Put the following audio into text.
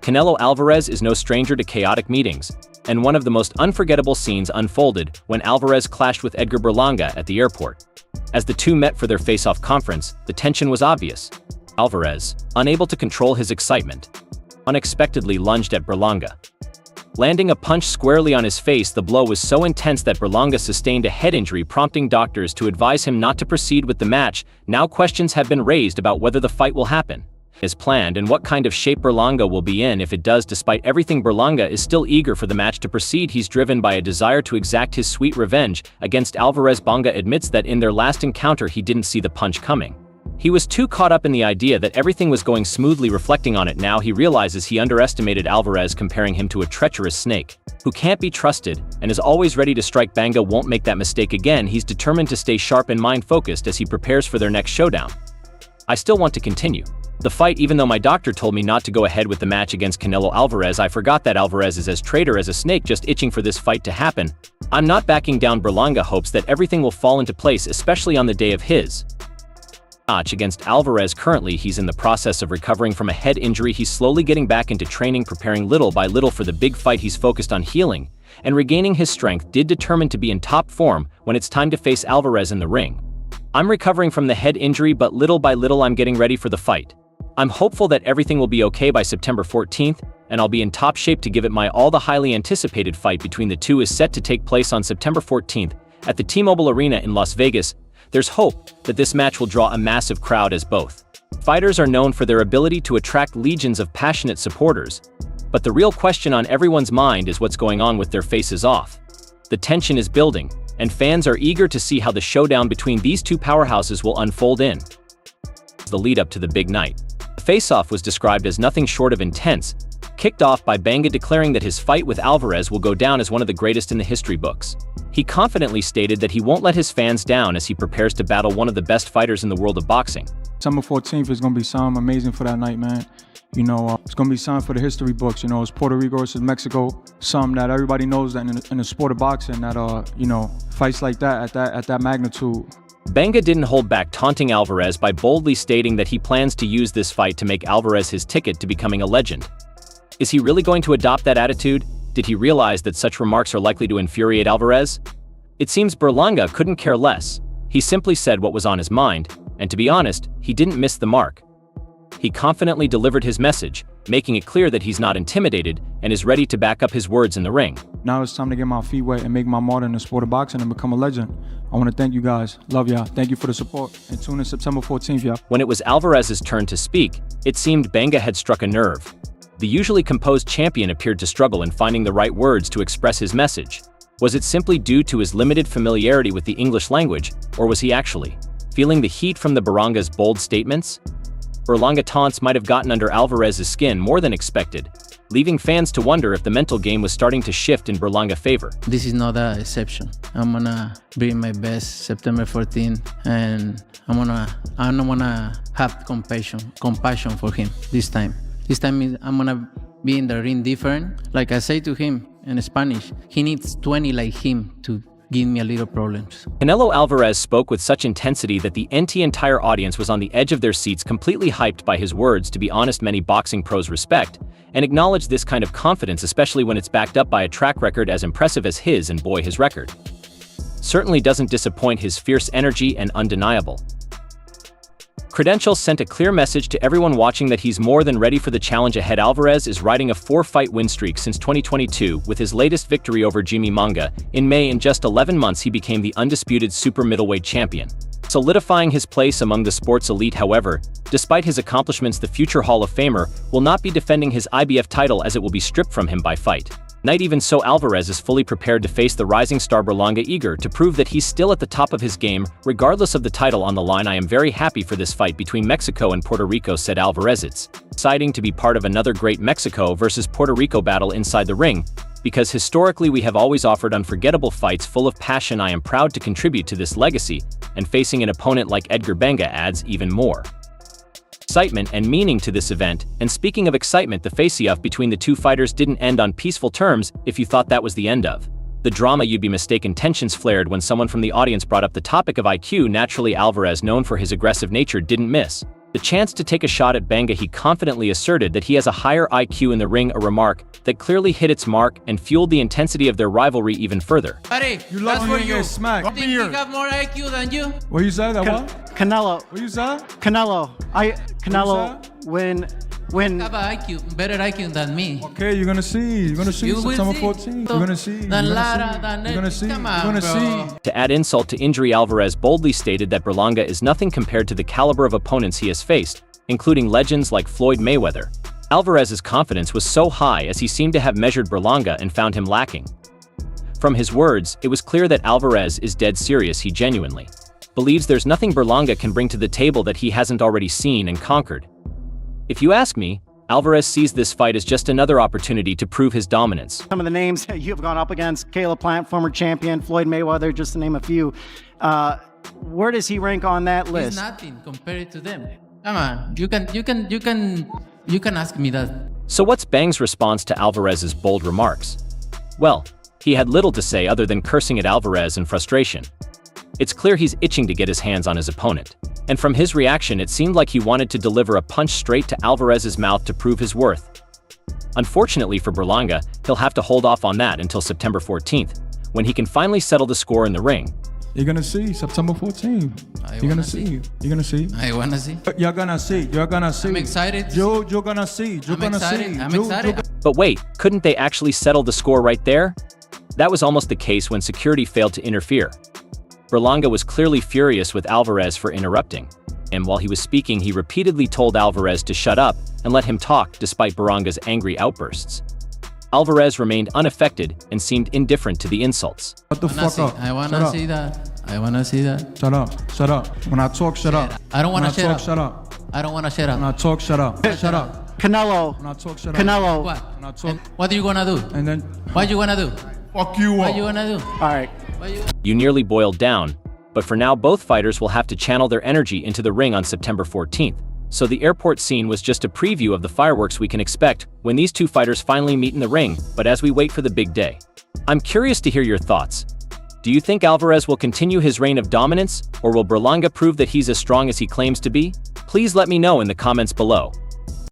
Canelo Alvarez is no stranger to chaotic meetings, and one of the most unforgettable scenes unfolded when Alvarez clashed with Edgar Berlanga at the airport. As the two met for their face-off conference, the tension was obvious. Alvarez, unable to control his excitement, unexpectedly lunged at Berlanga. Landing a punch squarely on his face, the blow was so intense that Berlanga sustained a head injury, prompting doctors to advise him not to proceed with the match. Now questions have been raised about whether the fight will happen as planned and what kind of shape Berlanga will be in if it does. Despite everything, Berlanga is still eager for the match to proceed. He's driven by a desire to exact his sweet revenge against Alvarez. Berlanga admits that in their last encounter he didn't see the punch coming. He was too caught up in the idea that everything was going smoothly. Reflecting on it now, he realizes he underestimated Alvarez, comparing him to a treacherous snake who can't be trusted and is always ready to strike. Berlanga won't make that mistake again. He's determined to stay sharp and mind-focused as he prepares for their next showdown. I still want to continue the fight even though my doctor told me not to go ahead with the match against Canelo Alvarez. I forgot that Alvarez is as traitor as a snake, just itching for this fight to happen. I'm not backing down. Berlanga hopes that everything will fall into place, especially on the day of his match against Alvarez. Currently, he's in the process of recovering from a head injury. He's slowly getting back into training, preparing little by little for the big fight. He's focused on healing and regaining his strength, determined to be in top form when it's time to face Alvarez in the ring. I'm recovering from the head injury, but little by little I'm getting ready for the fight. I'm hopeful that everything will be okay by September 14th, and I'll be in top shape to give it my all. The highly anticipated fight between the two is set to take place on September 14th at the T-Mobile Arena in Las Vegas. There's hope that this match will draw a massive crowd, as both fighters are known for their ability to attract legions of passionate supporters. But the real question on everyone's mind is what's going on with their faces off. The tension is building, and fans are eager to see how the showdown between these two powerhouses will unfold in the lead-up to the big night. The face-off was described as nothing short of intense, kicked off by Berlanga declaring that his fight with Alvarez will go down as one of the greatest in the history books. He confidently stated that he won't let his fans down as he prepares to battle one of the best fighters in the world of boxing. September 14th is going to be something amazing for that night, man. You know, it's going to be something for the history books. You know, it's Puerto Rico versus Mexico. Something that everybody knows that in the sport of boxing, that, you know, fights like that at that magnitude. Berlanga didn't hold back, taunting Alvarez by boldly stating that he plans to use this fight to make Alvarez his ticket to becoming a legend. Is he really going to adopt that attitude? Did he realize that such remarks are likely to infuriate Alvarez? It seems Berlanga couldn't care less. He simply said what was on his mind, and to be honest, he didn't miss the mark. He confidently delivered his message, making it clear that he's not intimidated and is ready to back up his words in the ring. Now it's time to get my feet wet and make my mark in the sport of boxing and become a legend. I want to thank you guys. Love y'all. Thank you for the support. And tune in September 14th, y'all. When it was Alvarez's turn to speak, it seemed Berlanga had struck a nerve. The usually composed champion appeared to struggle in finding the right words to express his message. Was it simply due to his limited familiarity with the English language, or was he actually feeling the heat from the Berlanga's bold statements? Berlanga taunts might have gotten under Alvarez's skin more than expected, leaving fans to wonder if the mental game was starting to shift in Berlanga's favor. This is not an exception. I'm gonna bring my best September 14th, and I don't wanna have compassion for him this time. This time I'm gonna be in the ring different. Like I say to him in Spanish, he needs 20 like him to give me a little problems. Canelo Alvarez spoke with such intensity that the entire audience was on the edge of their seats, completely hyped by his words. To be honest, many boxing pros respect and acknowledge this kind of confidence, especially when it's backed up by a track record as impressive as his, and boy, his record certainly doesn't disappoint. His fierce energy and undeniable credentials sent a clear message to everyone watching that he's more than ready for the challenge ahead. Alvarez is riding a 4-fight win streak since 2022, with his latest victory over Jimmy Manga in May. In just 11 months, he became the undisputed super middleweight champion, solidifying his place among the sport's elite. However, despite his accomplishments, the future Hall of Famer will not be defending his IBF title, as it will be stripped from him by fight night. Even so, Alvarez is fully prepared to face the rising star Berlanga, eager to prove that he's still at the top of his game, regardless of the title on the line. I am very happy for this fight between Mexico and Puerto Rico, said Alvarez. It's exciting to be part of another great Mexico versus Puerto Rico battle inside the ring, because historically we have always offered unforgettable fights full of passion. I am proud to contribute to this legacy, and facing an opponent like Edgar Berlanga adds even more excitement and meaning to this event. And speaking of excitement, the face-off between the two fighters didn't end on peaceful terms. If you thought that was the end of the drama, you'd be mistaken. Tensions flared when someone from the audience brought up the topic of IQ. Naturally, Alvarez, known for his aggressive nature, didn't miss The chance to take a shot at Berlanga, he confidently asserted that he has a higher IQ in the ring, a remark that clearly hit its mark and fueled the intensity of their rivalry even further. Buddy, You that's lucky for you you. get smacked. I think he got more IQ than you. What you said? That what? Canelo. What you said? Canelo. Canelo. When Have an IQ, better IQ than me. Okay, you're gonna see. You're gonna see You will September see. 14th. You're gonna see. You're Than gonna Lara, see. than You're gonna see. Come You're on, gonna bro. see. To add insult to injury, Alvarez boldly stated that Berlanga is nothing compared to the caliber of opponents he has faced, including legends like Floyd Mayweather. Alvarez's confidence was so high as he seemed to have measured Berlanga and found him lacking. From his words, it was clear that Alvarez is dead serious. He genuinely believes there's nothing Berlanga can bring to the table that he hasn't already seen and conquered. If you ask me, Alvarez sees this fight as just another opportunity to prove his dominance. some of the names that you have gone up against, Caleb Plant, former champion, Floyd Mayweather, just to name a few. Where does he rank on that He's list? nothing compared to them. Come on, you can ask me that. So what's Bang's response to Alvarez's bold remarks? Well, he had little to say other than cursing at Alvarez in frustration. It's clear he's itching to get his hands on his opponent. And from his reaction, it seemed like he wanted to deliver a punch straight to Alvarez's mouth to prove his worth. Unfortunately for Berlanga, he'll have to hold off on that until September 14th, when he can finally settle the score in the ring. You're gonna see September 14th. You're gonna see. You're gonna see. I wanna see. You're gonna see. You're gonna see. I'm excited. You're gonna see. You're I'm gonna excited. see. I'm You're excited. But wait, couldn't they actually settle the score right there? That was almost the case when security failed to interfere. Berlanga was clearly furious with Alvarez for interrupting, and while he was speaking, he repeatedly told Alvarez to shut up and let him talk despite Berlanga's angry outbursts. Alvarez remained unaffected and seemed indifferent to the insults. Shut the Wanna fuck see. up. I Shut wanna up. see that. I wanna see that. Shut up. Shut up. When I talk, shut up. I don't wanna When I shut talk, up. shut up. I don't wanna shut When I up. talk, shut up. Shut up. Canelo. When I talk, shut up. Canelo. What? When I talk, And what are you gonna do? and then What you gonna do? fuck you What you up. gonna do? All right. What you? You nearly boiled down, but for now both fighters will have to channel their energy into the ring on September 14th. So the airport scene was just a preview of the fireworks we can expect when these two fighters finally meet in the ring, but as we wait for the big day. I'm curious to hear your thoughts. Do you think Alvarez will continue his reign of dominance, or will Berlanga prove that he's as strong as he claims to be? Please let me know in the comments below.